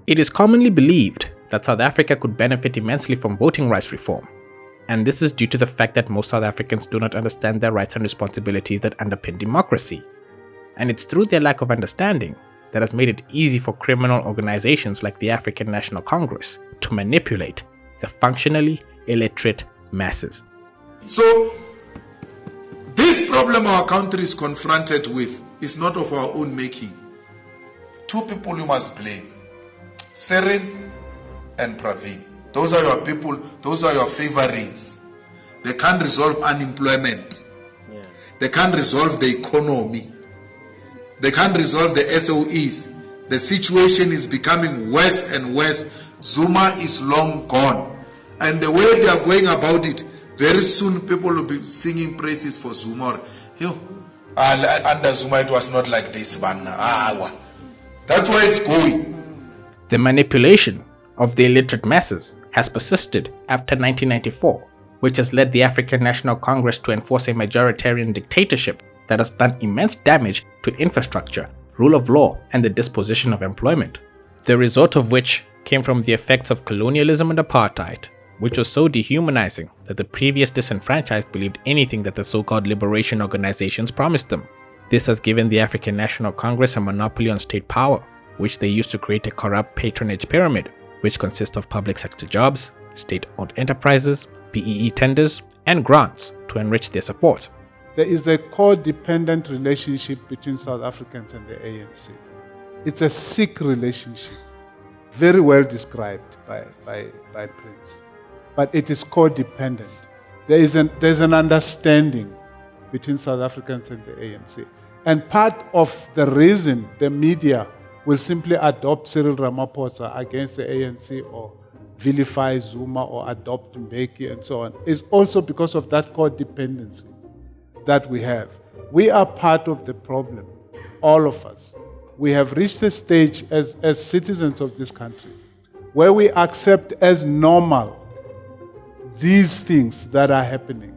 It is commonly believed that South Africa could benefit immensely from voting rights reform, and this is due to the fact that most South Africans do not understand their rights and responsibilities that underpin democracy. And it's through their lack of understanding that has made it easy for criminal organizations like the African National Congress to manipulate the functionally illiterate masses. So, this problem our country is confronted with is not of our own making. Two people you must blame, Cyril and Praveen. Those are your people, those are your favorites. They can't resolve unemployment. They can't resolve the economy. They can't resolve the SOEs. The situation is becoming worse and worse. Zuma is long gone. And the way they are going about it, very soon people will be singing praises for Zuma. Under Zuma it was not like this. That's where it's going. The manipulation of the illiterate masses has persisted after 1994, which has led the African National Congress to enforce a majoritarian dictatorship that has done immense damage to infrastructure, rule of law, and the disposition of employment. The result of which came from the effects of colonialism and apartheid, which was so dehumanizing that the previous disenfranchised believed anything that the so-called liberation organizations promised them. This has given the African National Congress a monopoly on state power, which they used to create a corrupt patronage pyramid, which consists of public sector jobs, state-owned enterprises, BEE tenders, and grants to enrich their support. There is a codependent relationship between South Africans and the ANC. It's a sick relationship, very well described by Prince. But it is codependent. There's an understanding between South Africans and the ANC. And part of the reason the media will simply adopt Cyril Ramaphosa against the ANC or vilify Zuma or adopt Mbeki and so on is also because of that codependency that we have. We are part of the problem, all of us. We have reached a stage as citizens of this country where we accept as normal these things that are happening,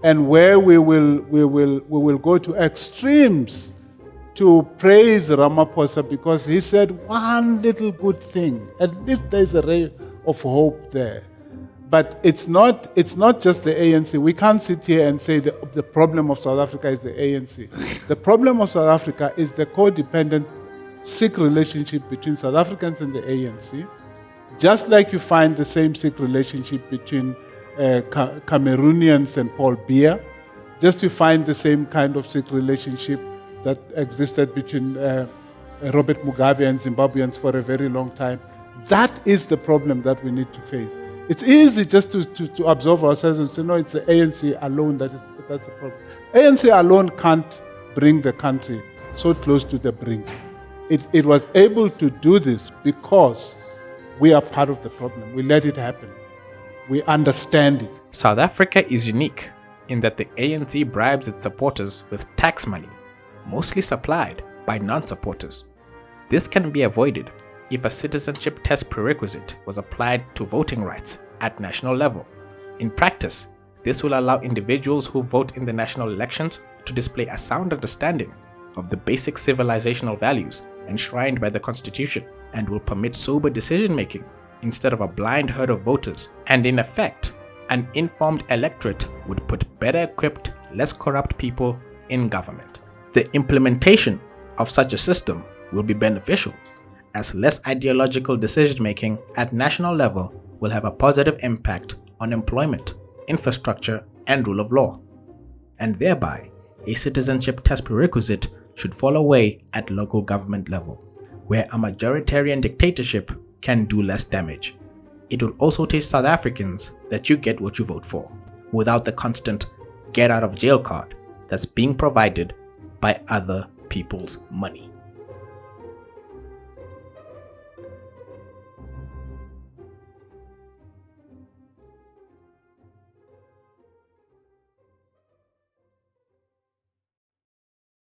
and where we will go to extremes to praise Ramaphosa because he said one little good thing. At least there's a ray of hope there. But it's not just the ANC. We can't sit here and say the problem of South Africa is the ANC. The problem of South Africa is the codependent, sick relationship between South Africans and the ANC. Just like you find the same sick relationship between Cameroonians and Paul Biya, just you find the same kind of sick relationship that existed between Robert Mugabe and Zimbabweans for a very long time. That is the problem that we need to face. It's easy just to absolve ourselves and say, no, it's the ANC alone that's the problem. ANC alone can't bring the country so close to the brink. It was able to do this because we are part of the problem. We let it happen. We understand it. South Africa is unique in that the ANC bribes its supporters with tax money, mostly supplied by non-supporters. This can be avoided if a citizenship test prerequisite was applied to voting rights at national level. In practice, this will allow individuals who vote in the national elections to display a sound understanding of the basic civilizational values enshrined by the Constitution, and will permit sober decision-making instead of a blind herd of voters. And in effect, an informed electorate would put better equipped, less corrupt people in government. The implementation of such a system will be beneficial, as less ideological decision-making at national level will have a positive impact on employment, infrastructure, and rule of law. And thereby, a citizenship test prerequisite should fall away at local government level, where a majoritarian dictatorship can do less damage. It will also teach South Africans that you get what you vote for, without the constant get out of jail card that's being provided by other people's money.